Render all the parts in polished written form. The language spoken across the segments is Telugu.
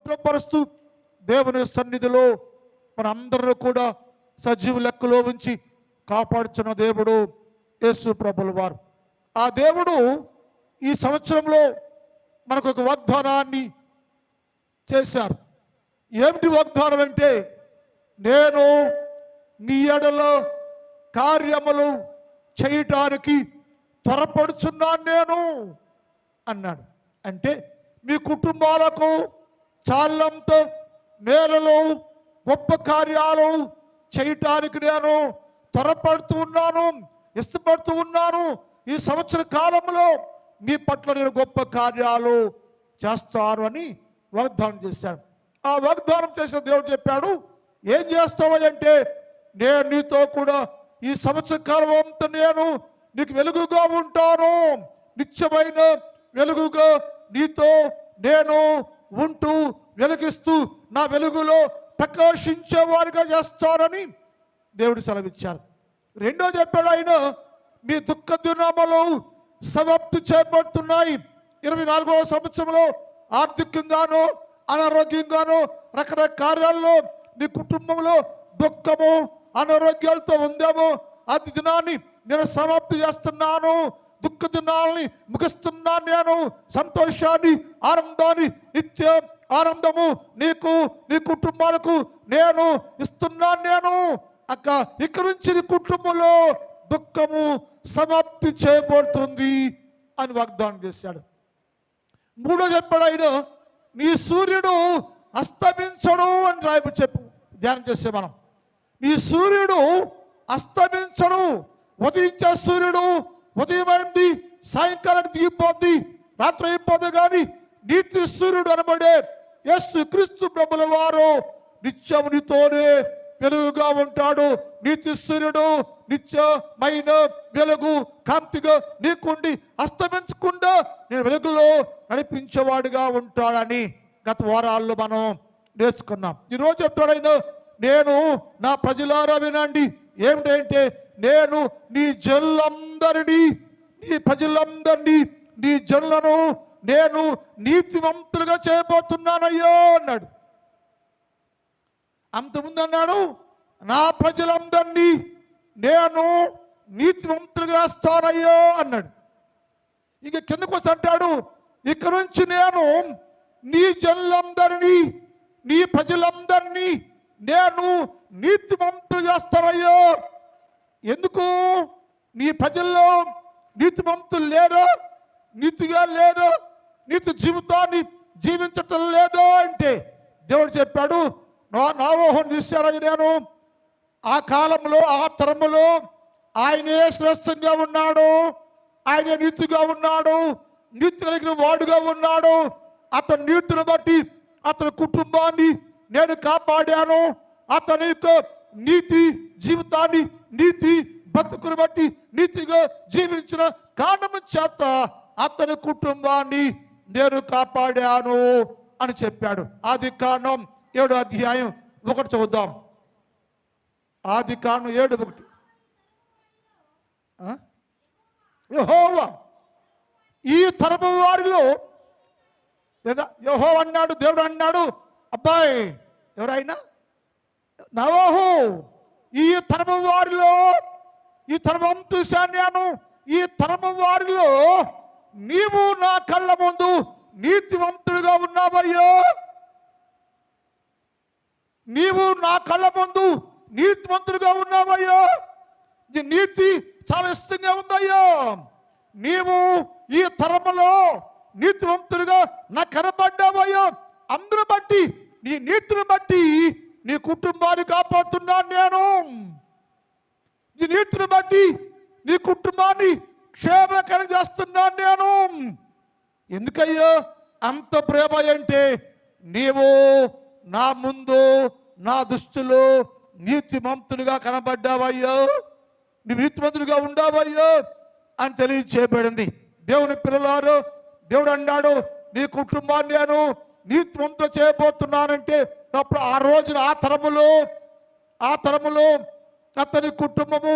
పవిత్రపరుస్తూ దేవుని సన్నిధిలో మనందరూ కూడా సజీవ లెక్కలో ఉంచి కాపాడుచున్న దేవుడు యేసు ప్రభుల వారు. ఆ దేవుడు ఈ సంవత్సరంలో మనకు ఒక వాగ్దానాన్ని చేశారు. ఏమిటి వాగ్దానం అంటే, నేను నీ ఎడల కార్యములు చేయటానికి త్వరపడుచున్నాను నేను అన్నాడు. అంటే మీ కుటుంబాలకు చాలంత మేలులు గొప్ప కార్యాలు చేయటానికి నేను త్వరపడుతూ ఉన్నాను, ఇష్టపడుతూ ఉన్నాను. ఈ సంవత్సర కాలంలో మీ పట్ల నేను గొప్ప కార్యాలు చేస్తాను అని వాగ్దానం చేశాడు. ఆ వాగ్దానం చేసిన దేవుడు చెప్పాడు, ఏం చేస్తావు అంటే, నేను నీతో కూడా ఈ సంవత్సర కాలం అంతా నేను నీకు వెలుగుగా ఉంటాను, నిత్యమైన వెలుగుగా నీతో నేను ఉంటూ వెలిగిస్తూ నా వెలుగులో ప్రకాశించేవారుగా చేస్తానని దేవుడు సెలవిచ్చారు. రెండో చెప్పాడు ఆయన, మీ దుఃఖ దినములు సమాప్తి చేయబడుతున్నాయి. 24వ సంవత్సరంలో ఆర్థికంగానో అనారోగ్యంగానో రకరకాల కార్యాల్లో నీ కుటుంబంలో దుఃఖము అనారోగ్యాలతో ఉందేమో, అది దినాన్ని నేను సమాప్తి చేస్తున్నాను, దుఃఖ దినాలని ముగిస్తున్నాను. నేను సంతోషాన్ని, ఆనందాన్ని, నిత్య ఆనందము నీకు నీ కుటుంబాలకు నేను ఇస్తున్నాను. నేను ఇక నుంచి నీ కుటుంబంలో దుఃఖము సమాప్తి చేయబడుతుంది అని వాగ్దానం చేశాడు. మూడో చెప్పాడు ఆయన, నీ సూర్యుడు అస్తమించడు అని రాయబడి చెప్పు ధ్యానం చేసే మనం. నీ సూర్యుడు అస్తమించడు. ఉదయించే సూర్యుడు ఉదయమైంది సాయంకాలానికి దిగిపోద్ది, రాత్రి అయిపోద్ది, కానీ నీతి సూర్యుడు అనబడే యేసు క్రీస్తు ప్రభుల వారు నిత్యము నీతోనే వెలుగుగా ఉంటాడు. నీతి సూర్యుడు నిత్యమైన వెలుగు కాంతిగా నీకుండి అస్తమించకుండా నేను వెలుగులో నడిపించేవాడుగా ఉంటాడని గత వారాల్లో మనం నేర్చుకున్నాం. ఈరోజు చెప్తాడైనా, నేను నా ప్రజలారా వినండి. ఏమిటంటే, నేను నీ జనులందరినీ, నీ ప్రజలందరినీ, నీ జనులను నేను నీతివంతులుగా చేయబోతున్నానయ్యో అన్నాడు. అంతకుముందు అన్నాడు, నా ప్రజలందరినీ నేను నీతివంతులుగా వేస్తానయ్యో అన్నాడు. ఇక కిందకు వచ్చి అంటాడు, ఇక నుంచి నేను నీ జనులందరినీ, నీ ప్రజలందరినీ నేను నీతివంతులు చేస్తానయ్యో. ఎందుకు? నీ ప్రజల్లో నీతివంతులు లేరు, నీతిగా లేరు, నీతి జీవితాన్ని జీవించటం లేదు అంటే దేవుడు చెప్పాడు, నోవహు నిశ్చయ నేను ఆ కాలంలో ఆ తరములో ఆయనే శ్రేష్టంగా ఉన్నాడు, ఆయనే నీతిగా ఉన్నాడు, నీతి కలిగిన వాడుగా ఉన్నాడు. అతని నీతిని బట్టి అతని కుటుంబాన్ని నేను కాపాడాను. అతని యొక్క నీతి జీవితాన్ని, నీతి బతుకుని బట్టి నీతిగా జీవించిన కారణం చేత అతని కుటుంబాన్ని నేను కాపాడాను అని చెప్పాడు. ఆదికాండం 7వ అధ్యాయం 1 చదువుదాం. ఆదికాండం 7:1. యెహోవా ఈ తరము వారిలో, యెహోవా అన్నాడు, దేవుడు అన్నాడు, అబ్బాయి ఎవరైనా నోవహు, ఈ తరము వారిలో, ఈ తరమం చూశాను నేను, ఈ తరము వారిలో నీవు నా కళ్ళ ముందు నీతివంతుడిగా ఉన్నావయ్యో. నీవు నా కళ్ళ ముందు నీతివంతుడిగా ఉన్నావయ్యో. ఈ నీతి చాలా ఇష్టంగా ఉందయ్యో. నీవు ఈ తరములో నీతివంతుడిగా నాకు కనబడ్డావయ్యో. అందరూ బట్టి, నీ నీతిని బట్టి నీ కుటుంబాన్ని కాపాడుతున్నాను నేను. ఈ నీతిని బట్టి నీ కుటుంబాన్ని క్షేమకరం చేస్తున్నాను నేను. ఎందుకయ్యో అంత ప్రేమ అంటే, నీవు నా ముందు నా దృష్టిలో నీతిమంతుడిగా కనబడ్డావయ్యో, నువ్వు నీతిమంతుడిగా ఉండావయ్యో అని తెలియచేయబడింది. దేవుని పిల్లలారు, దేవుడు అన్నాడు, నీ కుటుంబాన్ని నేను నీతిమంతులు చేయబోతున్నానంటే, అప్పుడు ఆ రోజున ఆ తరములో అతని కుటుంబము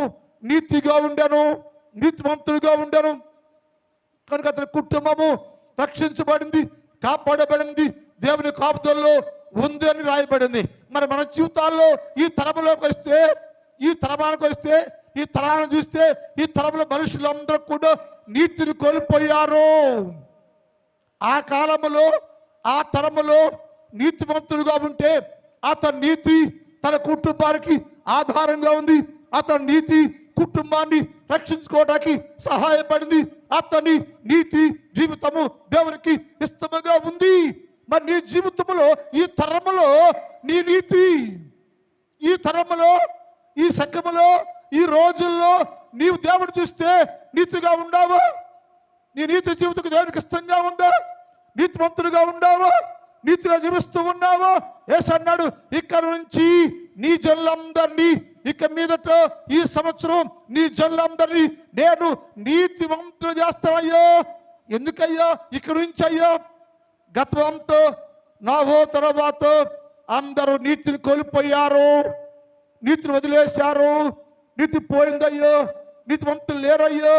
నీతిగా ఉండను, నీతిమంతుడిగా ఉండను. కనుక అతని కుటుంబము రక్షించబడింది, కాపాడబడింది, దేవుని కాపుదల్లో ఉంది అని రాయబడింది. మరి మన జీవితాల్లో ఈ తరములోకి వస్తే, ఈ తరమానికి వస్తే, ఈ తరాన్ని చూస్తే, ఈ తరంలో మనుషులందరూ కూడా నీతిని కోల్పోయారు. ఆ కాలములో, ఆ తరములో నీతిమంతుడుగా ఉంటే అతని నీతి తన కుటుంబానికి ఆధారంగా ఉంది. అతని నీతి కుటుంబాన్ని రక్షించుకోవడానికి సహాయపడింది. అతని నీతి జీవితము దేవునికి ఇష్టముగా ఉంది. మరి నీ జీవితంలో, ఈ తరములో నీ నీతి, ఈ తరములో, ఈ సంఘములో, ఈ రోజుల్లో నీవు దేవుడు చూస్తే నీతిగా ఉండావా? నీ నీతి జీవితం దేవునికి ఇష్టంగా ఉందా? నీతిమంతుడిగా ఉండావా? నీతిగా జీవిస్తూ ఉన్నావా? యేసు అన్నాడు, ఇక్కడ నుంచి నీ జనులందరినీ, ఇక మీదట ఈ సంవత్సరం నీ జనులందరినీ నేను నీతివంతులు చేస్తానయ్యా. ఎందుకయ్యా? ఇక్కడ నుంచి అయ్యా, గతంతో నావో తర్వాత అందరూ నీతిని కోల్పోయారు, నీతిని వదిలేశారు, నీతి పోయిందయ్యో, నీతివంతులు లేరయ్యో.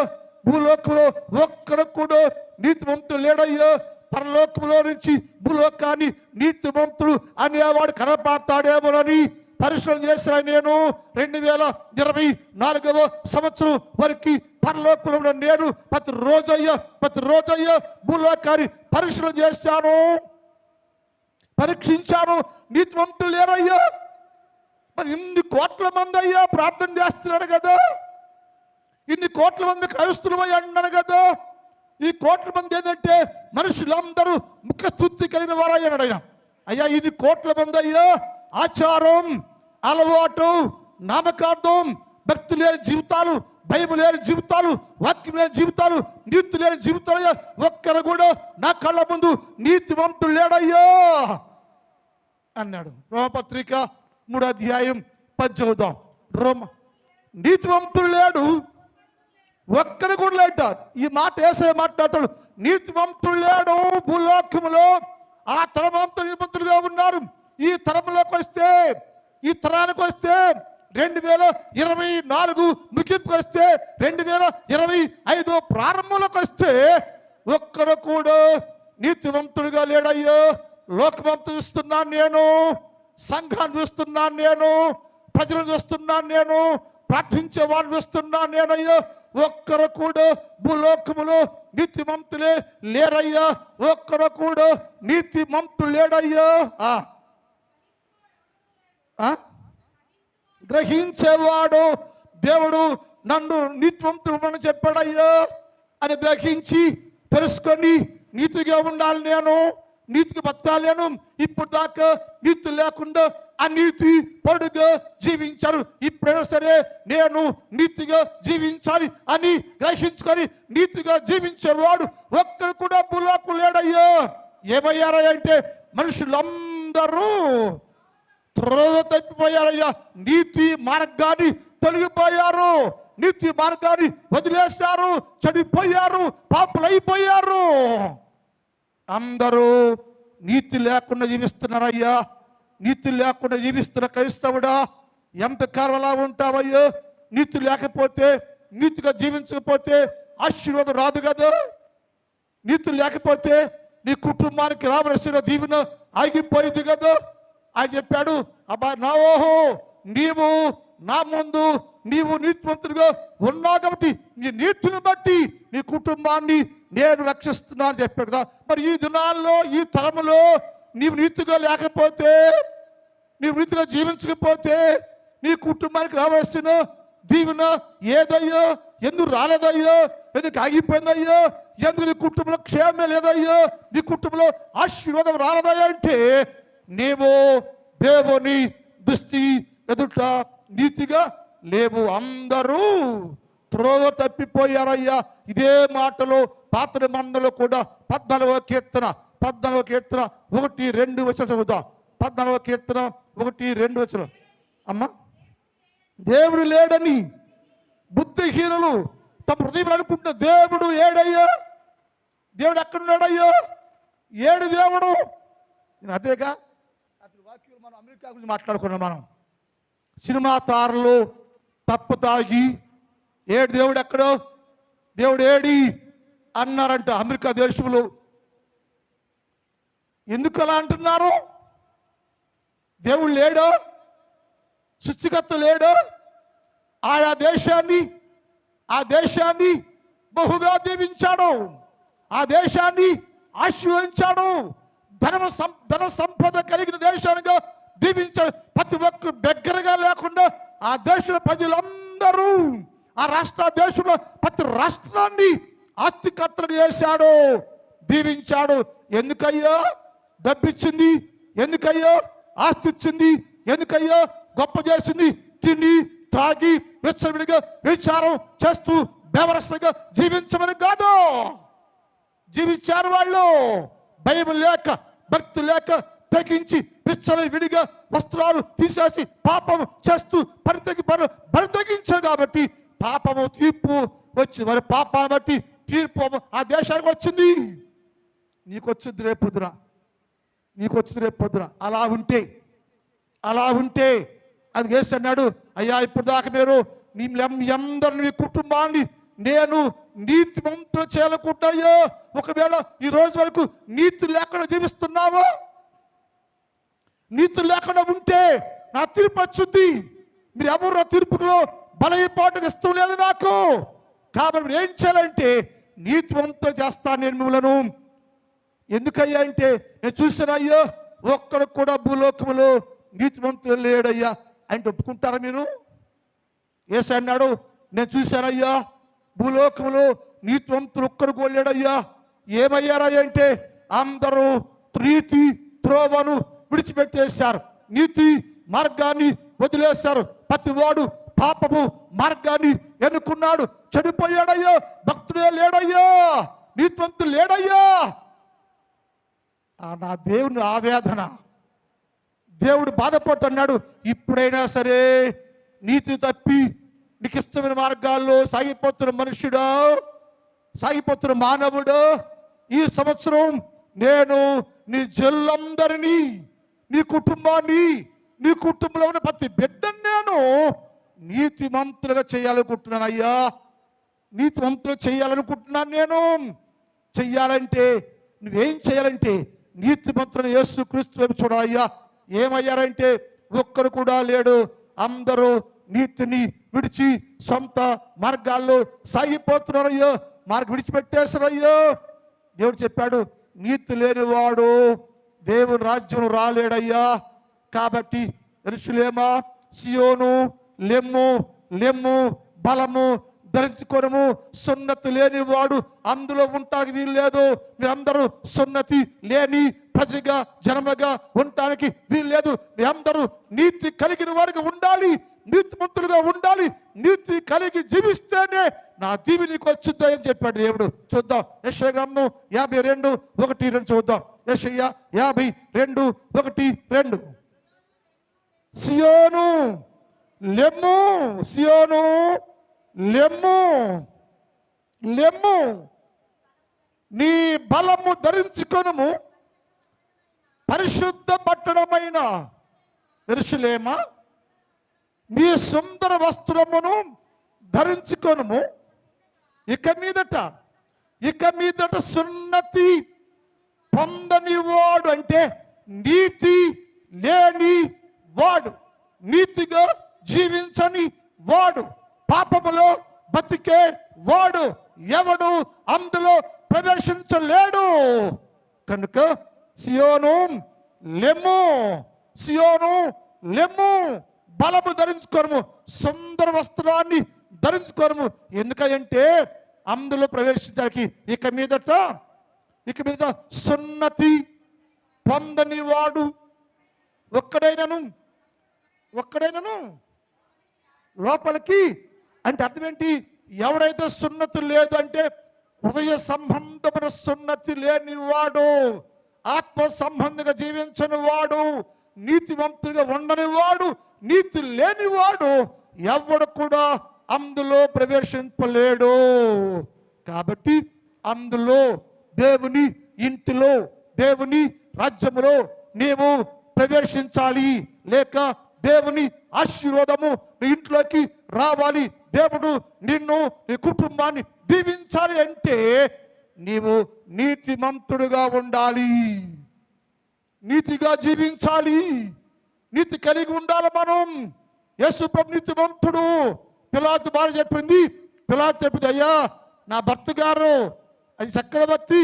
భూలోకంలో ఒక్కడు కూడా నీతివంతులు లేడయ్యో. పరలోకంలో నుంచి భూలోకాన్ని నీతివంతుడు అనేవాడు కనపడతాడేమోనని పరిశ్రమ చేసిన నేను 2024వ సంవత్సరం వరకు పరలోకంలో నేను ప్రతిరోజయ్యా భూలోకాన్ని పరిశ్రమ చేశాను, పరీక్షించాను. నీతివంతులు లేరయ్యా. మరి ఇన్ని కోట్ల మంది అయ్యా ప్రార్థన చేస్తున్నాడు కదా, ఇన్ని కోట్ల మంది క్రైస్తవులమయ్యా అన్నారు కదా. ఈ కోట్ల మంది ఏంటంటే మనుషులందరూ ముఖస్థుతి కలిగిన వారు అయ్యాడు ఆయన. అయ్యా ఇన్ని కోట్ల మంది అయ్యా ఆచారం, అలవాటు, నామకార్థం, భక్తి లేని జీవితాలు, భయం లేని జీవితాలు, వాక్యం లేని జీవితాలు, నీతి లేని జీవితాలు అయ్యా. ఒక్కరు కూడా నా కళ్ళ ముందు నీతివంతులు లేడయ్యా అన్నాడు. రోమపత్రిక 3వ అధ్యాయం 10 రోమ. నీతివంతులు లేడు, ఒక్కడు కూడా లేట. ఈ మాట వేసే మాట్లాడతాడు. నీతివంతులు లేడు భూలోకములో. ఆ తరమంతా నీతివంతులుగా ఉన్నారు. ఈ తరంలోకి వస్తే, ఈ తరానికి వస్తే 2024 ముగింపుకి వస్తే, 2025 ప్రారంభంలోకి వస్తే ఒక్కడు కూడా నీతివంతుడిగా లేడయ్యో. లోకమంతా చూస్తున్నాను నేను, సంఘాన్ని చూస్తున్నాను నేను, ప్రజలను చూస్తున్నాను నేను, ప్రార్థించే వాళ్ళు చూస్తున్నాను నేనయ్యా. ఒక్కరు కూడా భూలోకములో నీతిమంతులే లేరయ్యా. ఒక్కడు కూడా నీతిమంతులు లేడయ్యా. గ్రహించేవాడు దేవుడు నన్ను నీతివంతుడు చెప్పాడయ్యా అని గ్రహించి తెలుసుకొని నీతిగా ఉండాలి, నేను నీతికి బతకాలి. నేను ఇప్పుడు దాకా నీతి లేకుండా అనీతి పరుడుగా జీవించారు. ఇప్పుడైనా సరే నేను నీతిగా జీవించాలి అని గ్రహించుకొని నీతిగా జీవించేవాడు ఒక్కడు కూడా భూలోకం లేడయ్యా. ఏమయ్యారా అంటే మనుషులందరూ త్రోవ తప్పిపోయారయ్యా. నీతి మార్గాన్ని తొలగిపోయారు, నీతి మార్గాన్ని వదిలేశారు, చెడిపోయారు, పాపులైపోయారు. అందరూ నీతి లేకుండా జీవిస్తున్నారయ్యా. నీతి లేకుండా జీవిస్తున్న క్రైస్తవుడా, ఎంతకాలం అలా ఉంటావయ్యో? నీతి లేకపోతే, నీతిగా జీవించకపోతే ఆశీర్వాదం రాదు కదా. నీతి లేకపోతే నీ కుటుంబానికి రావలసిన దీవెన ఆగిపోయింది కదా. ఆయన చెప్పాడు, అబ్బా నా ఓహో, నీవు నా ముందు నీవు నీతివంతుడిగా ఉన్నావు కాబట్టి నీ నీతిని బట్టి నీ కుటుంబాన్ని నేను రక్షిస్తున్నా అని చెప్పాడు కదా. మరి ఈ దినాల్లో, ఈ తరములో నీవు నీతిగా లేకపోతే, నీవు నీతిగా జీవించకపోతే నీ కుటుంబానికి రావాల్సిన దీవెన ఏదయ్యో? ఎందుకు రాలేదయ్యో? ఎందుకు ఆగిపోయిందయ్యో? ఎందుకు నీ కుటుంబంలో క్షేమమే లేదయ్యో? నీ కుటుంబంలో ఆశీర్వాదం రాలేదయ్యా అంటే నీవు దేవుని దృష్టి ఎదుట నీతిగా లేవు. అందరూ త్రోవ తప్పిపోయారయ్యా. ఇదే మాటలో పాత నిబంధనలో కూడా 14వ కీర్తన 1-2 వచనం చదువుతాం. 14వ కీర్తన 1-2 వచనం. అమ్మా, దేవుడు లేడని బుద్ధిహీనులు తమ హృదయం అనుకుంటున్న దేవుడు ఏడయ్యా? దేవుడు ఎక్కడున్నాడయ్యా? ఏడు దేవుడు. అదేగా అతని వాక్యం మనం అమెరికా గురించి మాట్లాడుకున్నాం. మనం సినిమా తారలు తప్పు తాగి ఏడు దేవుడు ఎక్కడో, దేవుడు ఏడి అన్నారంట అమెరికా దేశంలో. ఎందుకు అలా అంటున్నారు? దేవుడు లేడో? సృష్టికర్త లేడో? ఆ దేశాన్ని బహుగా దీవించాడు, ఆ దేశాన్ని ఆశీర్వదించాడు, ధన సంపద కలిగిన దేశానిగా దీవించాడు. ప్రతి ఒక్కరు దగ్గరగా లేకుండా ఆ దేశ ప్రజలందరూ, ఆ దేశంలో ప్రతి రాష్ట్రాన్ని ఆస్తికర్తలు చేశాడు, దీవించాడు. ఎందుకయ్యో డబ్బిచ్చింది? ఎందుకయ్యో ఆస్తి ఇచ్చింది? ఎందుకయ్యో గొప్ప చేసింది? తిని త్రాగి విచ్చలవిడిగా విచారం చేస్తూ బేవరసగా జీవించమని కాదు. జీవించారు వాళ్ళు భయం లేక, భక్తి లేక, తెగించి విచ్చలవిడిగా వస్త్రాలు తీసేసి పాపం చేస్తూ పరితెగించారు. కాబట్టి పాపము తీర్పు వచ్చింది. మరి పాపాన్ని బట్టి తీర్పు ఆ దేశానికి వచ్చింది, నీకు వచ్చింది రేపొద్దున, నీకు వచ్చింది రేపొద్దున. అలా ఉంటే అది యేసు అన్నాడు, అయ్యా ఇప్పుడు దాకా మీరు మీ అందరిని, మీ కుటుంబాన్ని నేను నీతిమంతులు చేయాలనుకుంటాయో, ఒకవేళ ఈ రోజు వరకు నీతి లేకుండా జీవిస్తున్నావో, నీతి లేకుండా ఉంటే నా తీర్పు వచ్చింది. మీరు ఎవరు నా తీర్పులో బలైపాటుకు ఇష్టం లేదు నాకు. కాబట్టి ఏం చేయాలంటే నీతిమంతులు చేస్తాను నేను మిమ్మలను. ఎందుకయ్యా అంటే నేను చూసాను, అయ్యో ఒక్కడు కూడా భూలోకములో నీతిమంతులు లేడయ్యా అంటే ఒప్పుకుంటారా మీరు? యేసు అన్నాడు, నేను చూశానయ్యా భూలోకములో నీతిమంతులు ఒక్కడు కూడా లేడయ్యా. ఏమయ్యారా అంటే అందరూ నీతి త్రోవను విడిచిపెట్టేశారు, నీతి మార్గాన్ని వదిలేశారు. ప్రతివాడు పాపము మార్గాన్ని ఎన్నుకున్నాడు, చెడిపోయాడయ్యా. భక్తుడే లేడయ్యా, నీతిమంతులు లేడయ్యా. నా దేవుని ఆవేదన, దేవుడు బాధపడుతున్నాడు. ఇప్పుడైనా సరే నీతి తప్పి నీకు ఇష్టమైన మార్గాల్లో సాగిపోతున్న మనుషుడు, సాగిపోతున్న మానవుడు, ఈ సంవత్సరం నేను నీ జల్లందరినీ, నీ కుటుంబాన్ని, నీ కుటుంబంలో ఉన్న ప్రతి బిడ్డను నేను నీతిమంతులుగా చేయాలనుకుంటున్నాను అయ్యా. నీతిమంతులు చేయాలనుకుంటున్నాను నేను. చెయ్యాలంటే నువ్వేం చేయాలంటే నీతిమంతులను యేసుక్రీస్తు వైపు చూడాలయ్యా. ఏమయ్యారంటే ఒక్కరు కూడా లేడు, అందరూ నీతిని విడిచి సొంత మార్గాల్లో సాగిపోతున్నారయ్యో, మార్గం విడిచిపెట్టేశారయ్యో. దేవుడు చెప్పాడు, నీతి లేనివాడు దేవుని రాజ్యం రాలేడయ్యా. కాబట్టి యెరూషలేమా, సియోను, లెమ్ము బలము ధరించుకోనము. సున్నతి లేనివాడు అందులో ఉండటానికి వీలు లేదు. మీరందరూ సున్నతి లేని ప్రజగా, జనముగా ఉండటానికి వీలు లేదు. మీరందరూ నీతి కలిగిన వారికి ఉండాలి, నీతిమంతులుగా ఉండాలి. నీతి కలిగి జీవిస్తేనే నా దీవి నీకు వచ్చిందో అని చెప్పాడు దేవుడు. చూద్దాం యెషయా గ్రంథం 52:1-2 చూద్దాం. యెషయా 52:1-2. సియోను లెమ్ము, సియోను లెమ్ము, నీ బలము ధరించుకొనుము. పరిశుద్ధ పట్టణమైన యెరూషలేమా, నీ సుందర వస్త్రమును ధరించుకొనుము. ఇక మీదట సున్నతి పొందని వాడు అంటే నీతి లేని వాడు, నీతిగా జీవించని వాడు, పాపములో బతికే వాడు ఎవడు అందులో ప్రవేశించలేడు. కనుక సియోను లెమ్ము బలము ధరించుకోను, సుందర వస్త్రాన్ని ధరించుకోను. ఎందుకంటే అందులో ప్రవేశించడానికి ఇక మీదట సున్నతి పొందని వాడు ఒక్కడైనను లోపలికి అంటే అర్థం ఏంటి? ఎవరైతే సున్నతి లేదు అంటే హృదయ సంబంధమైన సున్నతి లేని వాడు, ఆత్మ సంబంధంగా జీవించని వాడు, నీతివంతుడిగా ఉండని వాడు, నీతి లేని వాడు ఎవడు కూడా అందులో ప్రవేశింపలేడు. కాబట్టి అందులో దేవుని ఇంటిలో, దేవుని రాజ్యములో నీవు ప్రవేశించాలి, లేక దేవుని ఆశీర్వాదము నీ ఇంట్లోకి రావాలి, దేవుడు నిన్ను, నీ కుటుంబాన్ని దీవించాలి అంటే నీవు నీతిమంతుడుగా ఉండాలి. నీతిగా జీవించాలి, నీతి కలిగి ఉండాలి మనం. యేసు ప్రభు నీతిమంతుడు. పిలాతు భార్య చెప్పింది, పిలాతు చెప్పింది, అయ్యా నా భర్త గారు అది చక్రవర్తి,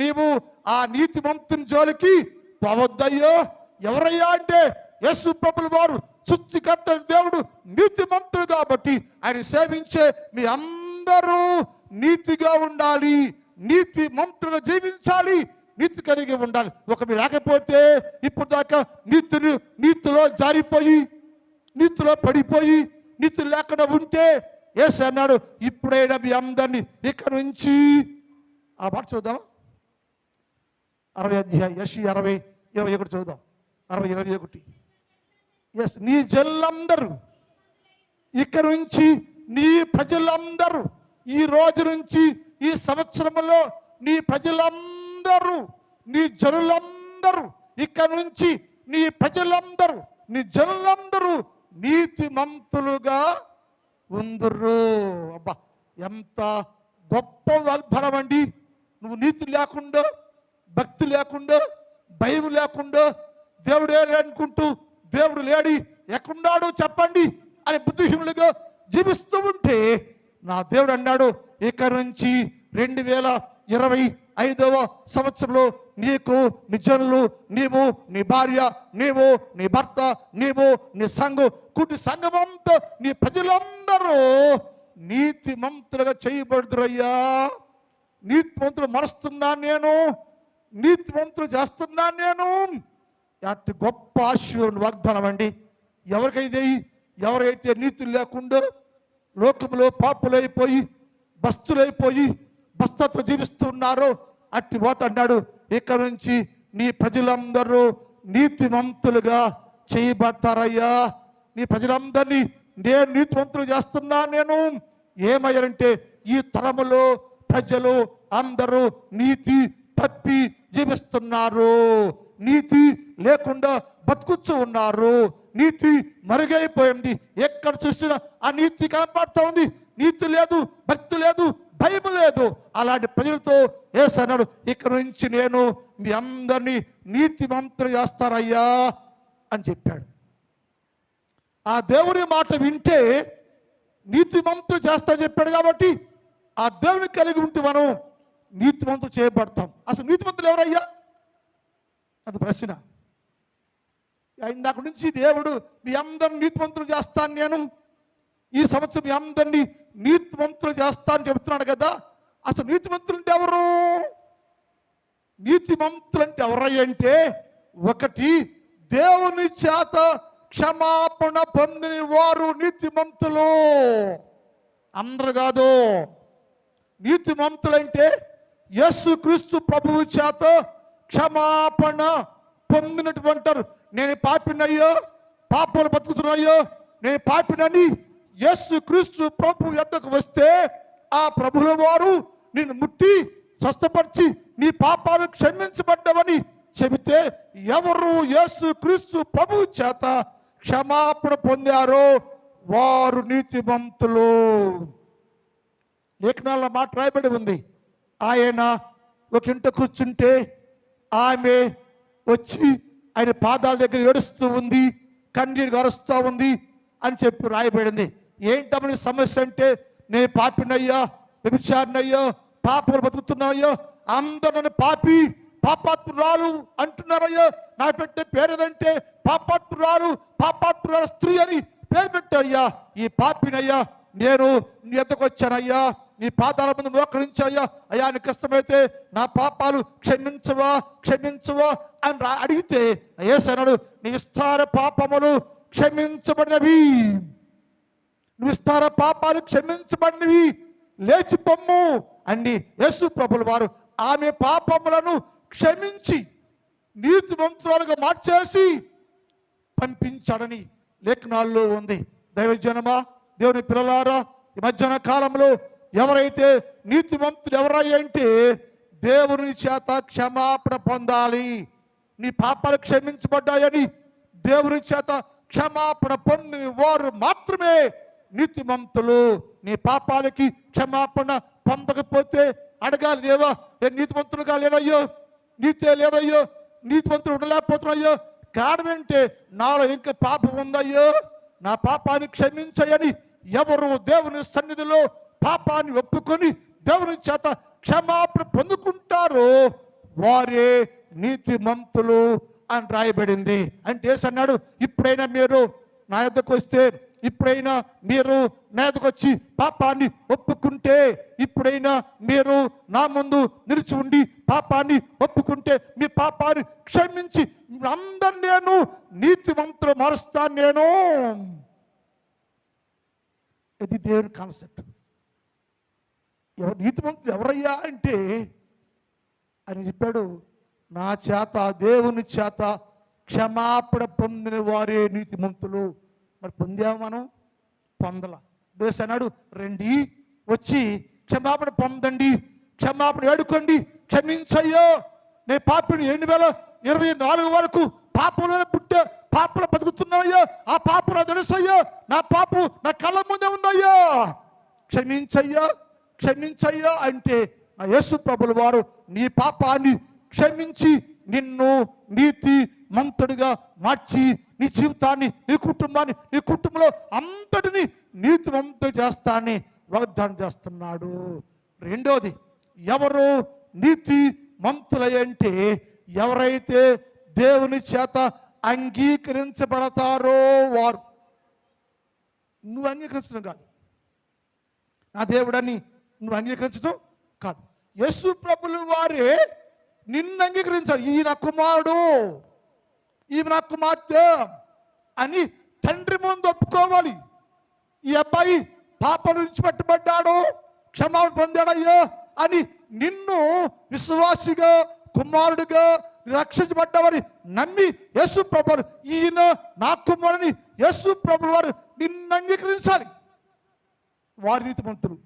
నీవు ఆ నీతిమంతుని జోలికి పోవద్దయ్యో. ఎవరయ్యా అంటే యేసు ప్రభుల వారు సృష్టికర్త దేవుడు నీతిమంతుడు కాబట్టి ఆయన సేవించే మీ అందరూ నీతిగా ఉండాలి, నీతి మంతులుగా జీవించాలి, నీతి కలిగి ఉండాలి. ఒకటి లేకపోతే ఇప్పుడు దాకా నీతిలో జారిపోయి, నీతిలో పడిపోయి, నీతి లేకుండా ఉంటే యేసు అన్నాడు, ఇప్పుడైనా మీ అందరినీ ఇక్కడ నుంచి ఆ మాట చూద్దాం. 60 అధ్యాయం యెషయా 60:21 చూద్దాం. 60:21. ఎస్, నీ జనులందరూ ఇక్కడ నుంచి, నీ ప్రజలందరూ, ఈ రోజు నుంచి ఈ సంవత్సరంలో నీ ప్రజలందరూ, నీ జనులందరూ, ఇక్కడ నుంచి నీ ప్రజలందరూ, నీ జనులందరూ నీతిమంతులుగా ఉందురు. అబ్బా, ఎంత గొప్ప వాగ్దానం అండి. నువ్వు నీతి లేకుండా, భక్తి లేకుండా, భయం లేకుండా, దేవుడే అనుకుంటూ దేవుడు లేడి ఎక్కడున్నాడో చెప్పండి అని బుద్ధిహీనులుగా జీవిస్తూ ఉంటే నా దేవుడు అన్నాడు, ఇక నుంచి 2025వ సంవత్సరంలో నీకు, నీ జనులు, నీవు, నీ భార్య, నీవు, నీ భర్త, నీవు, నీ సంఘం, కుటి సంఘమంతా, నీ ప్రజలందరూ నీతిమంతులుగా చేయబడుదురయ్యా. నీతిమంతులు మరుస్తున్నాను నేను, నీతిమంతులు చేస్తున్నాను నేను. అటు గొప్ప ఆశీర్వాద వాగ్దానం అండి. ఎవరైతే నీతులు లేకుండా లోకంలో పాపులైపోయి, బస్తులైపోయి, బస్తతో జీవిస్తున్నారో అట్టి పోత అన్నాడు, ఇక నుంచి నీ ప్రజలందరూ నీతిమంతులుగా చేయబడతారయ్యా. నీ ప్రజలందరినీ నేను నీతిమంతులు చేస్తున్నా నేను. ఏమయ్యారంటే ఈ తరములో ప్రజలు అందరూ నీతి తప్పి జీవిస్తున్నారు, నీతి లేకుండా బతుకుచ్చు ఉన్నారు, నీతి మరుగైపోయింది. ఎక్కడ చూసినా ఆ నీతి కనపడుతూ ఉంది. నీతి లేదు, భక్తి లేదు, భయం లేదు. అలాంటి ప్రజలతో యేసు అన్నాడు, ఇక్కడ నుంచి నేను మీ అందరినీ నీతిమంతులు చేస్తారయ్యా అని చెప్పాడు. ఆ దేవుని మాట వింటే నీతిమంతులు చేస్తారని చెప్పాడు కాబట్టి ఆ దేవుని కలిగి ఉంటే మనం నీతిమంతులు చేయబడతాం. అసలు నీతిమంతులు ఎవరయ్యా? అది ప్రశ్న. ఇందాక నుంచి దేవుడు మీ అందరిని నీతిమంతులు చేస్తాను, నేను ఈ సంవత్సరం మీ అందరినీ నీతిమంతులు చేస్తానని చెబుతున్నాడు కదా. అసలు నీతిమంతులు అంటే ఎవరు? నీతిమంతులు అంటే ఎవరయ్యంటే, ఒకటి దేవుని చేత క్షమాపణ పొందిన వారు నీతిమంతులు. అందరు కాదు. నీతిమంతులంటే యేసుక్రీస్తు ప్రభువు చేత క్షమాపణ పొందినటువంటి, నేను పాపినయ్యో, పాపాలు బతుకుతున్నాయో, నేను పాపినని యేసుక్రీస్తు ప్రభు యొద్దకు వస్తే ఆ ప్రభుల వారు నిన్ను ముట్టి స్వస్థపరిచి నీ పాపాలు క్షమించబడ్డవని చెబితే, ఎవరు యేసుక్రీస్తు ప్రభు చేత క్షమాపణ పొందారో వారు నీతిమంతులు. లేఖనాల్లో మాట రాయబడి ఉంది, ఆయన ఒక ఇంట కూర్చుంటే ఆమె వచ్చి ఆయన పాదాల దగ్గర ఏడుస్తూ ఉంది, కన్నీరు గారుస్తూ ఉంది అని చెప్పి రాయబడింది. ఏంటమ్మని సమస్య అంటే, నేను పాపినయ్యా, వ్యభిచారినయ్యో, పాపలు బతుకుతున్నాయ్యో, అందరూ నన్ను పాపాత్మురాలు అంటున్నారయ్యో, నా పెట్టే పేరేదంటే పాపాత్మురాలు స్త్రీ అని పేరు పెట్టాయ్యా. ఈ పాపినయ్యా, నేను నీ ఎద్దకు వచ్చానయ్యా, నీ పాదాల ముందు మోకరించాయ్యా, అయ్యా నీకు ఇష్టమైతే నా పాపాలు క్షమించవా అని అడిగితే యేసు అన్నాడు, నీ విస్తార పాపములు క్షమించబడినవి, నువ్వు విస్తార పాపాలు క్షమించబడినవి, లేచి పొమ్ము అని యేసు ప్రభుల వారు ఆమె పాపములను క్షమించి నీతిమంతురాలుగా మార్చేసి పంపించాడని లేఖనాల్లో ఉంది. దైవజనమా, దేవుని పిల్లలారా, ఈ మధ్యాహ్న కాలంలో ఎవరైతే నీతిమంతులు ఎవరంటే దేవుని చేత క్షమాపణ పొందాలి. నీ పాపాలు క్షమించబడ్డాయని దేవుని చేత క్షమాపణ పొందిన వారు మాత్రమే నీతిమంతులు. నీ పాపాలకి క్షమాపణ పొందకపోతే అడగాలి, దేవా నేను నీతిమంతులుగా లేనయ్యో, నీతే లేదయ్యో, నీతిమంతుడు ఉండలేకపోతున్నాయ్యో, కారణం ఏంటి? నాలో ఇంకా పాపం ఉందయ్యో, నా పాపాన్ని క్షమించయని ఎవరు దేవుని సన్నిధిలో పాపాన్ని ఒప్పుకొని దేవుని చేత క్షమాపణ పొందుకుంటారో వారే నీతిమంతులు అని రాయబడింది. అంటే యేసు అన్నాడు, ఇప్పుడైనా మీరు నా యొద్దకు వస్తే, ఇప్పుడైనా మీరు నా యొద్దకు వచ్చి పాపాన్ని ఒప్పుకుంటే, ఇప్పుడైనా మీరు నా ముందు నిలిచి ఉండి పాపాన్ని ఒప్పుకుంటే, మీ పాపాన్ని క్షమించి అందరు నేను నీతిమంతులు మారుస్తాను నేను. ఇది దేవుని కాన్సెప్ట్. నీతిమంతులు ఎవరయ్యా అంటే అని చెప్పాడు, నా చేత దేవుని చేత క్షమాపణ పొందిన వారే నీతిమంతులు. మరి పొందాము మనం? పొందల. దేశ అన్నాడు, రండి వచ్చి క్షమాపణ పొందండి, క్షమాపణ వేడుకోండి, క్షమించయ్యో. నేను పాపిని 2024 వరకు పాపంలోనే పుట్టే, పాపలో బతుకుతున్నాయ్యో, ఆ పాపం నా తెలుసయ్యో, నా పాపం నా కళ్ళ ముందే ఉన్నాయ్యో, క్షమించయ్యో క్షమించయ్యో అంటే నా యేసు ప్రభుల వారు నీ పాపాన్ని క్షమించి నిన్ను నీతి మంతుడిగా మార్చి నీ జీవితాన్ని, నీ కుటుంబాన్ని, నీ కుటుంబంలో అంతటిని నీతిమంతుడు చేస్తానని వాగ్దానం చేస్తున్నాడు. రెండోది, ఎవరు నీతి మంతులంటే ఎవరైతే దేవుని చేత అంగీకరించబడతారో వారు. నువ్వు అంగీకరించడం కాదు, నా దేవుడని నువ్వు అంగీకరించడం కాదు, యేసు ప్రభులు వారే నిన్ను అంగీకరించాలి. ఈ నా కుమారుడు, ఈమె నా కుమార్తె అని తండ్రి ముందు ఒప్పుకోవాలి. ఈ అబ్బాయి పాపం నుంచి పట్టుబడ్డాడు, క్షమాపణ పొందాడయ్యో అని నిన్ను విశ్వాసిగా, కుమారుడిగా రక్షించబడ్డావని నమ్మి యేసు ప్రభువారు, ఈయన నా కుమారుని యేసు ప్రభువు వారు నిన్ను అంగీకరించాలి. వారి నీతిమంతులు.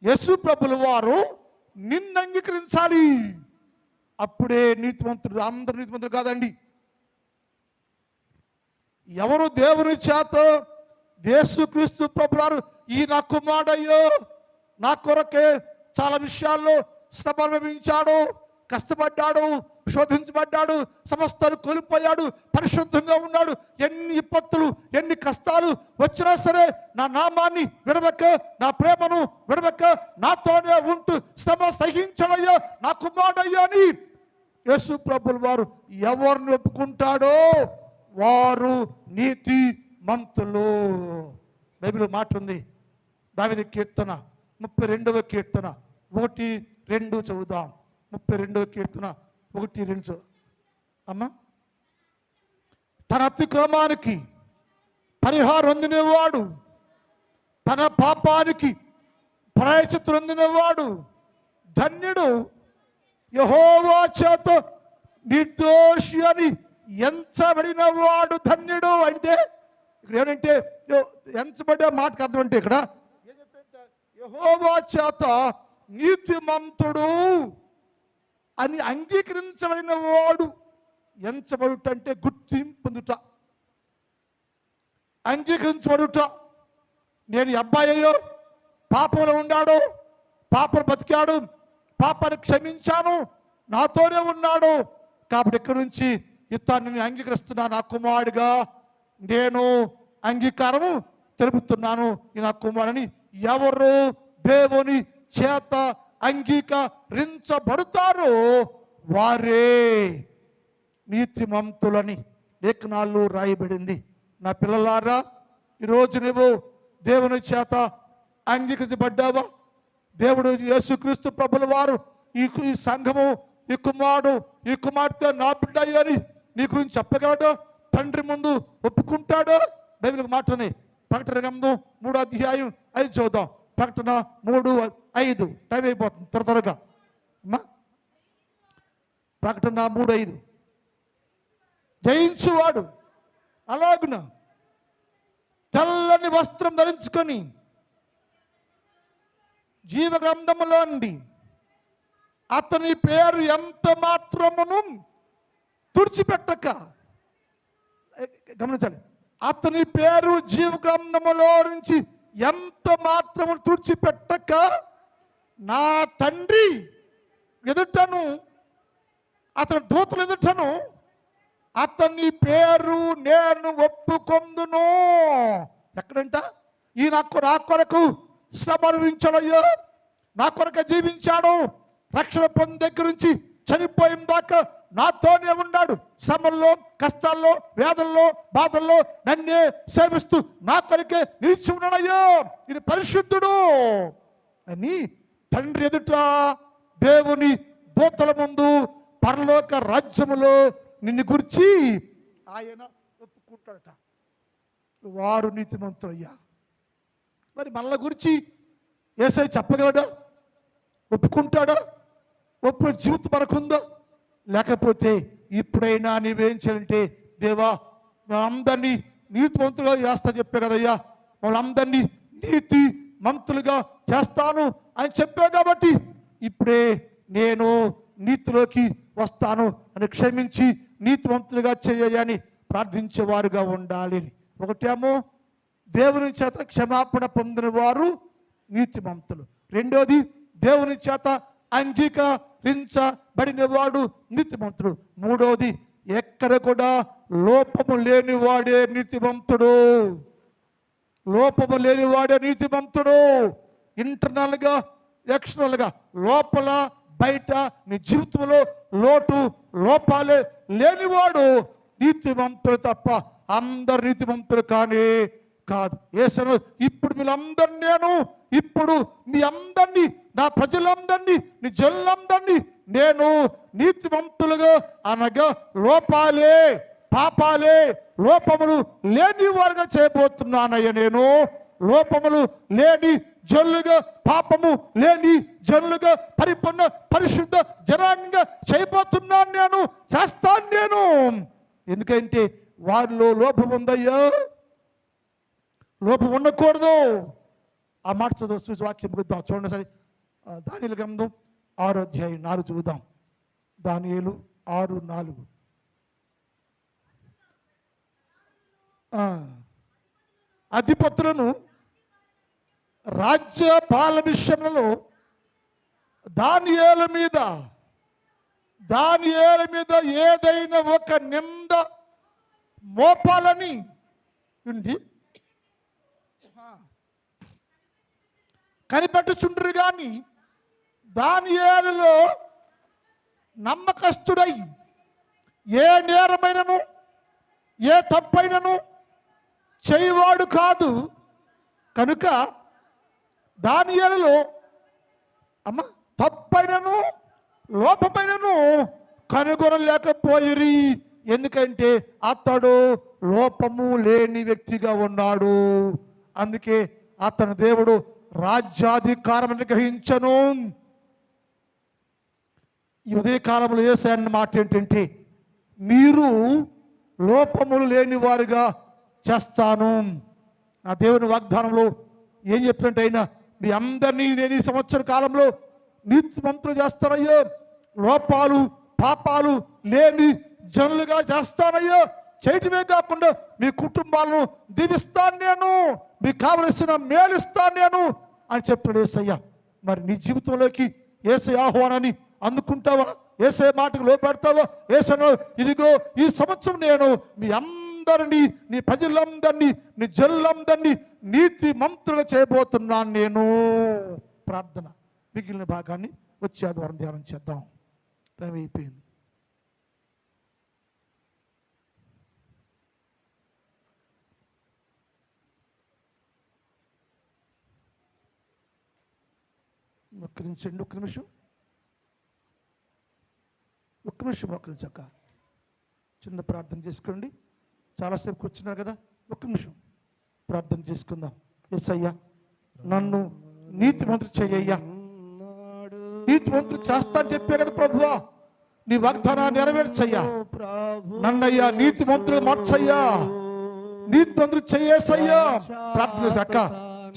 యేసు ప్రభుల వారు నిన్ను అంగీకరించాలి, అప్పుడే నీతిమంతుడు. అందరూ నీతిమంతులు కాదండి. ఎవరు దేవుని చేత యేసుక్రీస్తు ప్రభువారు ఈ నా కుమారుడయ్యో, నా కొరకే చాలా విషయాల్లో శ్రమ అనుభవించాడు, కష్టపడ్డాడు, శోధించబడ్డాడు, సమస్తాలు కోల్పోయాడు, పరిశుద్ధంగా ఉన్నాడు, ఎన్ని విపత్తులు ఎన్ని కష్టాలు వచ్చినా సరే నా నామాన్ని విడవక, నా ప్రేమను విడవక నాతోనే ఉంటూ శ్రమ సహించడయ్యా నా కుమారుడయ్యా అని యేసు ప్రభుల వారు ఎవరిని ఒప్పుకుంటాడో వారు నీతి మంతులు. బైబిల్ మాట ఉంది, దావీదు కీర్తన 32వ కీర్తన 1-2 చదువుదాం. 32వ కీర్తన 1-2 అమ్మా. తన అతిక్రమానికి పరిహారం పొందినవాడు, తన పాపానికి ప్రాయశ్చిత్తం పొందినవాడు ధన్యుడు. యెహోవా చేత నిర్దోషి అని ఎంచబడిన వాడు ధన్యుడు. అంటే ఇక్కడ ఏమంటే ఎంచబడే మాటకు అర్థం అంటే ఇక్కడ యెహోవా చేత నీతిమంతుడు అని అంగీకరించబడిన వాడు. ఎంచబడుట అంటే గుర్తింపు పొందుట, అంగీకరించబడుట. నేను ఈ అబ్బాయో పాపంలో ఉన్నాడు, పాపను బతికాడు, పాపాన్ని క్షమించాను, నాతోనే ఉన్నాడు, కాబట్టి ఇక్కడి నుంచి ఇతన్ని నేను అంగీకరిస్తున్నాను, నా కుమారుడిగా నేను అంగీకారము తెలుపుతున్నాను, ఈ నా కుమారుని. ఎవరు దేవుని చేత అంగీకరించబడతారో వారే నీతిమంతులని లేఖనాల్లో రాయబడింది. నా పిల్లలారా, ఈరోజు నువ్వు దేవుని చేత అంగీకరించబడ్డావా? దేవుడు యేసుక్రీస్తు ప్రభుల వారు ఈ సంఘము, ఈ కుమారుడు, ఈ కుమార్తె నా బిడ్డ అని నీ గురించి చెప్పగలడు, తండ్రి ముందు ఒప్పుకుంటాడు. బైబిల్కి మాట ఉంది, ప్రకటన గ్రంథం 3వ అధ్యాయం 5 చదువుదాం. ప్రకటన 3:5. టైం అయిపోతుంది, త్వరగా అమ్మా. ప్రకటన 3:5. జయించువాడు అలాగున తెల్లని వస్త్రం ధరించుకొని జీవ గ్రంథములో నుండి అతని పేరు ఎంత మాత్రమును తుడిచిపెట్టక, గమనించండి, అతని పేరు జీవ గ్రంథములో నుంచి ఎంత మాత్రము తుడిచిపెట్టక నా తండ్రి ఎదుటను అతని దూతలు ఎదుటను అతని పేరు నేను ఒప్పుకొందును. ఎక్కడంట? ఈ నా కొరకు శ్రమ అనుభవించాడయ్యో, నా కొరకు జీవించాడు, రక్షణ పొంది దగ్గర నుంచి చనిపోయిన దాకా నాతోనే ఉన్నాడు, శ్రమల్లో, కష్టాల్లో, వేదల్లో, బాధల్లో నన్నే సేవిస్తూ నా కొరకే నిలిచి ఉన్నాడయ్యో, ఇది పరిశుద్ధుడు అని తండ్రి ఎదుట దేవుని దూతల ముందు పరలోక రాజ్యములో నిన్ను గురించి ఆయన ఒప్పుకుంటాడట. వారు నీతిమంతులయ్యా. మరి మనల గురించి యేసయ్య చెప్పగలడా? ఒప్పుకుంటాడా? ఒప్పుడు జీవితం మనకుందో? లేకపోతే ఇప్పుడైనా నీవేం చేయాలంటే, దేవా మనందరినీ నీతిమంతులుగా చేస్తా చెప్పే కదయ్యా, వాళ్ళందరినీ నీతి మంతులుగా చేస్తాను అని చెప్పా కాబట్టి ఇప్పుడే నేను నీతిలోకి వస్తాను అని క్షమించి నీతిమంతులుగా చేయని ప్రార్థించేవారుగా ఉండాలి. ఒకటేమో దేవుని చేత క్షమాపణ పొందిన వారు నీతిమంతులు. రెండోది దేవుని చేత అంగీకరించబడిన వాడు నీతిమంతుడు. మూడోది ఎక్కడ కూడా లోపము లేనివాడే నీతిమంతుడు. లోపము లేనివాడే నీతిమంతుడు. ఇంటర్నల్గా, ఎక్స్టర్నల్గా, లోపల బయట నీ జీవితంలో లోపాలే లేనివాడు నీతిమంతుడు తప్ప అందరు నీతిమంతులు కానీ కాదు. యేసు ఇప్పుడు ఇప్పుడు మీ అందరినీ, నా ప్రజలందరినీ, నీ జనులందరినీ నేను నీతిమంతులుగా అనగా లోపాలే, పాపాలే, లోపములు లేని వారుగా చేయబోతున్నానయ్య. నేను లోపములు లేని జనులుగా, పాపము లేని జనులుగా, పరిపూర్ణ పరిశుద్ధ జనాంగంగా చేయబోతున్నాను, నేను చేస్తాను నేను. ఎందుకంటే వారిలో లోపం ఉందయ్యా, లోపం ఉండకూడదు. ఆ మాట చదువు, చూసి వాక్యం చూద్దాం. చూడండి సరే, దానియేలు గ్రంథం 6వ అధ్యాయం 4 చూద్దాం. దానియేలు 6:4. అధిపతులను రాజ్య పాల విషయంలో దానియేలు మీద ఏదైనా ఒక నింద మోపాలని ఉండి కనిపెట్టుచుండ్రు గాని దానియేలులో నమ్మకస్తుడై ఏ నేరమైనను ఏ తప్పైనను చేయవాడు కాదు. కనుక దానియేలులో తప్పైనను లోపమైనను కనుగొనలేకపోయిరి. ఎందుకంటే అతడు లోపము లేని వ్యక్తిగా ఉన్నాడు. అందుకే అతను దేవుడు రాజ్యాధికారం గ్రహించను. ఈ ఉదయకాలంలో యేసయ్య మాట ఏంటంటే, మీరు లోపములు లేని వారుగా చేస్తాను. నా దేవుని వాగ్దానంలో ఏం చెప్పినట్టు అయినా మీ అందరినీ నేను ఈ సంవత్సర కాలంలో నీతిమంతులు చేస్తానయ్యో, లోపాలు పాపాలు లేని జనులుగా చేస్తానయ్యో. చేయటమే కాకుండా మీ కుటుంబాలను దీవిస్తాను నేను, మీకు కావలసిన మేలుస్తాను నేను అని చెప్పాడు యేసయ్య. మరి నీ జీవితంలోకి యేసయ్య ఆహ్వానాన్ని అందుకుంటావా? యేసయ్య మాటకు లోపెడతావా? యేసయ్య ఇదిగో ఈ సంవత్సరం నేను మీ అందరినీ, నీ ప్రజలందరినీ, నీ జనులందరినీ నీతి మంత్రులు చేయబోతున్నాను నేను. ప్రార్థన. మిగిలిన భాగాన్ని వచ్చే ఆదివారం ధ్యానం చేద్దాం. టైం అయిపోయింది. ఒక్క నిమిషం అక్క చిన్న ప్రార్థన చేసుకోండి. చాలాసేపు కూర్చున్నారు కదా, ఒక్క నిమిషం ప్రార్థన చేసుకుందాం. యేసయ్యా నన్ను నీతిమంతుడు చెయ్యయ్యా. నీతిమంతుడు చేస్తా అని చెప్పే కదా ప్రభువా, నీ వాగ్దానాన్ని నెరవేర్చయ్యా. నన్నయ్యా నీతిమంతుడు మార్చయ్యా, నీతిమంతుడు చెయ్యేసయ్యా. ప్రార్థన చేసి అక్క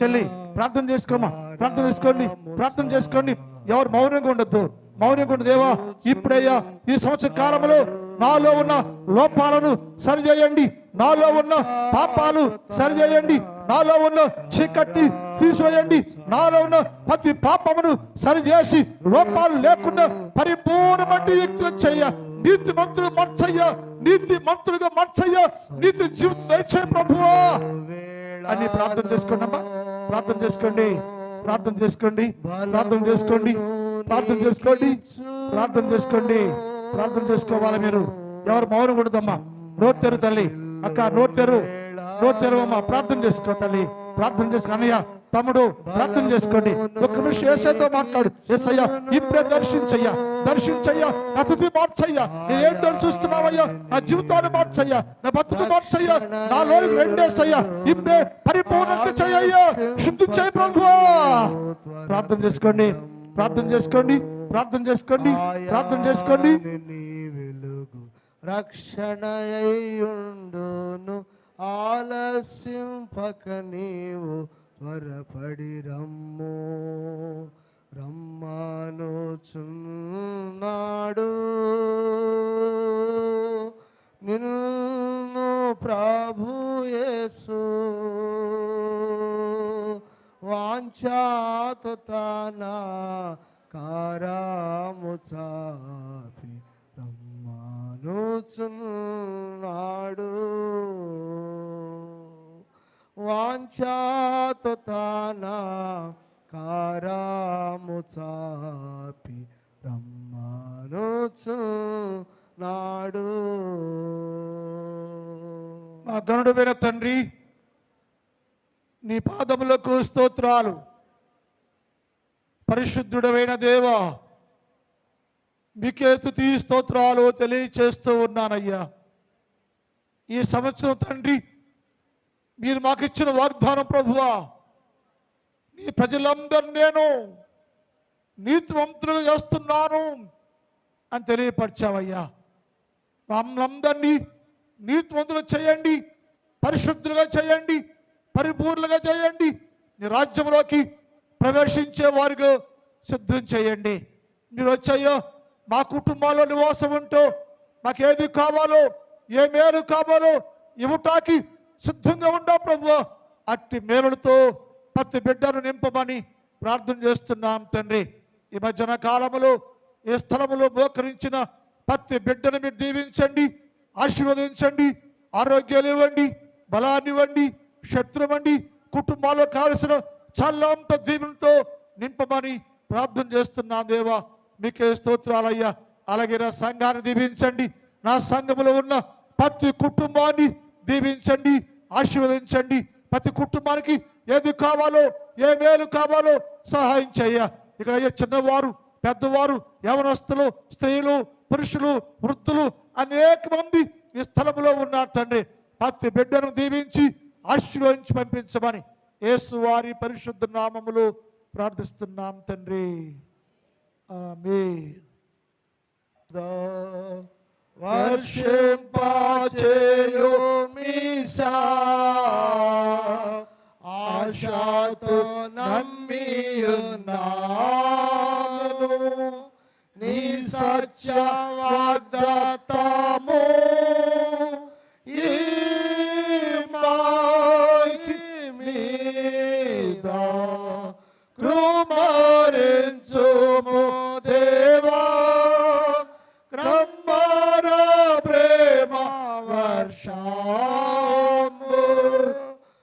చెల్లి ప్రార్థన చేసుకోమా, ప్రార్థన చేసుకోండి. ఎవరు మౌనంగా ఉండొద్దు, మౌనంగా ఉండు. దేవా ఇప్పుడయ్యా ఈ సంవత్సర కాలంలో నాలో ఉన్న లోపాలను సరిచేయండి, నాలో ఉన్న పాపాలు సరిచేయండి, నాలో ఉన్న చీకటి తీసివేయండి, నాలో ఉన్న ప్రతి పాపమును సరిచేసి లోపాలు లేకుండా పరిపూర్ణమైన వ్యక్తిగా చెయ్య నీతి మంత్రులు మార్చయ్యా, నీతి మంత్రులుగా మార్చయ్యా, నీతి జీవితం దయచే ప్రభువా అని ప్రార్థన చేసుకోండి అమ్మా. ప్రార్థన చేసుకోండి, ప్రార్థన చేసుకోండి, ప్రార్థన చేసుకోండి, ప్రార్థన చేసుకోండి, ప్రార్థన చేసుకోండి, ప్రార్థన చేసుకోవాలి. మీరు ఎవరు మౌనం ఉండదమ్మా. నోరు తెరు తల్లి, అక్క నోరు తెరు, నోరు తెరవమ్మా. ప్రార్థన చేసుకో తల్లి, ప్రార్థన చేసుకో. అన్నయ్య, తమ్ముడు ప్రార్థన చేసుకోండి. ఒక్క నిమిషం యేసయ్యతో మాట్లాడు. యేసయ్యా ఇప్పుడే దర్శించయ్యా, దర్శించయ్యా, నా తుది మార్చయ్యా. నేను ఏంటో చూస్తున్నావయ్యా, నా జీవితాన్ని మార్చయ్యా, నా బతుకు మార్చయ్యా, నా లోనికి రెండేసయ్యా, ఇప్పుడే పరిపూర్ణంగా చెయ్యయ్యా, శుద్ధి చేయి ప్రభువా. ప్రార్థన చేసుకోండి, ప్రార్థన చేసుకోండి, ప్రార్థన చేసుకోండి, ప్రార్థన చేసుకోండి. రక్షణయుండును ఆలస్యంపక నీవు త్వరపడి రమ్ము, రమ్మానుచున్నాడు నిన్ను ప్రభు యేసు. వాంఛాతో తన కారాము చాపి రమ్మానుచున్నాడు. వాంఛాతో తన కారాము చాపి రమ్మానుచున్నాడు. మా గరుడమైన తండ్రి, నీ పాదములకు స్తోత్రాలు. పరిశుద్ధుడమైన దేవా, మీకే స్తుతి స్తోత్రాలు తెలియచేస్తూ ఉన్నానయ్యా. ఈ సంవత్సరం తండ్రి, మీరు మాకు ఇచ్చిన వాగ్దానం ప్రభువా, నీ ప్రజలందరూ నేను నీతివంతులుగా చేస్తున్నాను అని తెలియపరిచావయ్యా. మమ్మల్ని నీతివంతులు చేయండి, పరిశుద్ధులుగా చేయండి, పరిపూర్ణంగా చేయండి, నీ రాజ్యంలోకి ప్రవేశించే వారిగా సిద్ధం చేయండి. మీరు వచ్చాయో మా కుటుంబాల్లో నివాసం ఉంటూ మాకేది కావాలో, ఏ మేలు కావాలో ఇవ్వటానికి సిద్ధంగా ఉండా ప్రభువా. అట్టి మేలులతో ప్రతి బిడ్డను నింపమని ప్రార్థన చేస్తున్నాం తండ్రి. ఈ మధ్యన కాలంలో ఏ స్థలములో మోకరించిన ప్రతి బిడ్డను మీరు దీవించండి, ఆశీర్వదించండి, ఆరోగ్యాలు ఇవ్వండి, బలాన్ని ఇవ్వండి, శత్రువండి, కుటుంబాల్లో కావలసిన చల్లంత దీవులతో నింపమని ప్రార్థన చేస్తున్నాం దేవా. మీకే స్తోత్రాలయ్యా. అలాగే నా సంఘాన్ని దీవించండి, నా సంఘములో ఉన్న ప్రతి కుటుంబాన్ని దీవించండి, ఆశీర్వదించండి. ప్రతి కుటుంబానికి ఏది కావాలో, ఏ మేలు కావాలో సహాయం చేయ. ఇక్కడ అయ్యే చిన్నవారు, పెద్దవారు, యవనస్తులు, స్త్రీలు, పురుషులు, వృద్ధులు అనేక మంది ఈ స్థలంలో ఉన్నారు తండ్రి. ప్రతి బిడ్డను దీవించి ఆశీర్వదించి పంపించమని యేసు వారి పరిశుద్ధ నామములో ప్రార్థిస్తున్నాం తండ్రి. ఆమేన్. వర్షింపచేయు మీసా ఆశతో నమ్మియున్నాను, నీ సత్య వాగ్దానము ఈ మాయి మీద కృమరించుము దేవా. క్రమర ప్రేమ వర్షము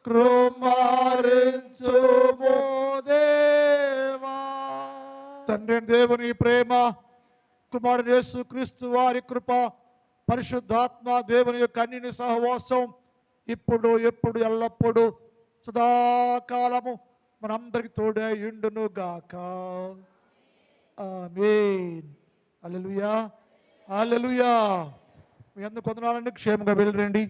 కృమరించుము దేవా. తండ్రి దేవుని ప్రేమ, కుమారుడు యేసు క్రీస్తు వారి కృప, పరిశుద్ధాత్మ దేవుని యొక్క అన్నిని సహవాసం ఇప్పుడు ఎప్పుడు ఎల్లప్పుడు సదాకాలము మనందరికి తోడే యుండును గాక. ఆమేన్. హల్లెలూయా, హల్లెలూయా. మీ అందరూ కొందనాలండి, క్షేమంగా వెళ్ళరండి.